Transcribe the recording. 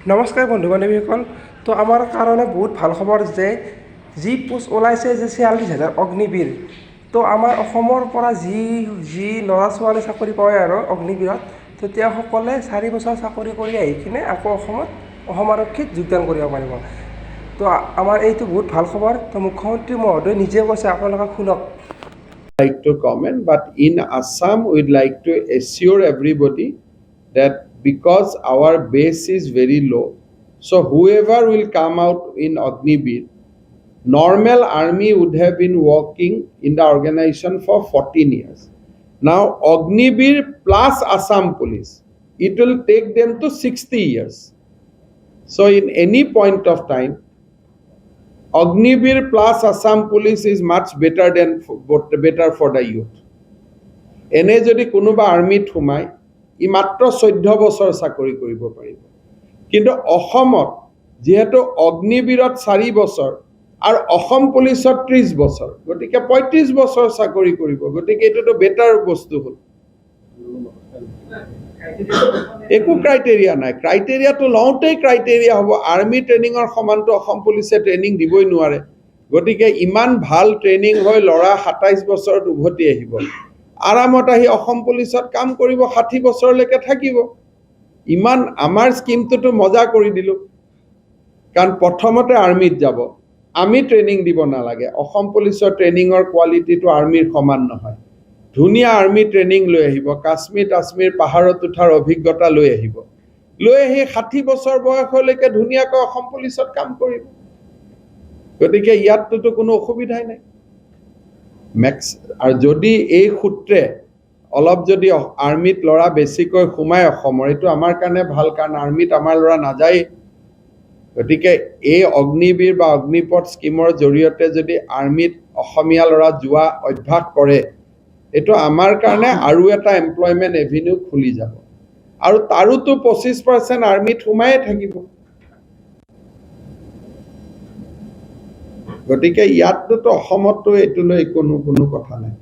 নমস্কাৰ বন্ধু বান্ধৱীসকল। তো আমাৰ কাৰণে বহুত ভাল খবৰ যে যি পোষ্ট ওলাইছে যে ৪৬,০০০ অগ্নিবীৰ। তো আমাৰ অসমৰ পৰা যি ল'ৰা ছোৱালী চাকৰি পায় আৰু অগ্নিবীৰত, তো তেওঁসকলে ৪ বছৰ চাকৰি কৰি আহি কিনে আকৌ অসম আৰক্ষীত যোগদান কৰিব পাৰিব। তো আমাৰ এইটো বহুত ভাল খবৰ। তো মুখ্যমন্ত্ৰী মহোদয় নিজে কৈছে, আপোনালোকে শুনক। Like to comment, but in Assam, we'd like to assure everybody that because our base is very low, so whoever will come out in Agnibir, normal army would have been working in the organization for 14 years. Now, Agnibir plus Assam police, it will take them to 60 years. So in any point of time, Agnibir plus Assam police is much better for the youth. এনে যদি কোনোবা আৰ্মিত সোমায়, ই মাত্ৰ 14 বছৰ চাকৰি কৰিব পাৰিব। কিন্তু অসমত যেহেতু অগ্নিবীৰত 4 বছৰ আৰু অসম পুলিচত 30 বছৰ, গতিকে 35 বছৰ চাকৰি কৰিব। গতিকে এইটোতো বেটাৰ বস্তু হ'ল। একো ক্ৰাইটেৰিয়া নাই। ক্ৰাইটেৰিয়াটো লওঁতেই ক্ৰাইটেৰিয়া হ'ব আৰ্মি ট্ৰেইনিঙৰ সমানটো অসম পুলিচে ট্ৰেইনিং দিবই নোৱাৰে। গতিকে ইমান ভাল ট্ৰেইনিং হৈ ল'ৰা 27 বছৰত উভতি আহিব, আৰামত আহি অসম পুলিচত কাম কৰিব, 60 বছৰলৈকে থাকিব। ইমান আমাৰ স্কিমটোতো মজা কৰি দিলোঁ। কাৰণ প্ৰথমতে আৰ্মিত যাব, আমি ট্ৰেইনিং দিব নালাগে। অসম পুলিচৰ ট্ৰেইনিঙৰ কোৱালিটিটো আৰ্মিৰ সমান নহয়। ধুনীয়া আৰ্মি ট্ৰেইনিং লৈ আহিব, কাশ্মীৰ পাহাৰত উঠাৰ অভিজ্ঞতা লৈ আহিব, লৈ আহি 60 বছৰ বয়সলৈকে ধুনীয়াকৈ অসম পুলিচত কাম কৰিব। গতিকে ইয়াততো কোনো অসুবিধাই নাই। আৰু যদি এই সূত্ৰে অলপ যদি আৰ্মিত ল'ৰা বেছিকৈ সোমায় অসমৰ, এইটো আমাৰ কাৰণে ভাল, কাৰণ আৰ্মিত আমাৰ ল'ৰা নাযায়। গতিকে এই অগ্নিবীৰ বা অগ্নিপথ স্কিমৰ জৰিয়তে যদি আৰ্মিত অসমীয়া ল'ৰা যোৱা অভ্যাস কৰে, এইটো আমাৰ কাৰণে আৰু এটা এমপ্লয়মেণ্ট এভিনিউ খুলি যাব। আৰু তাৰোতো 25% আৰ্মিত সোমায়ে থাকিব। গতিকে ইয়াততো অসমততো এইটো লৈ কোনো কথা নাই।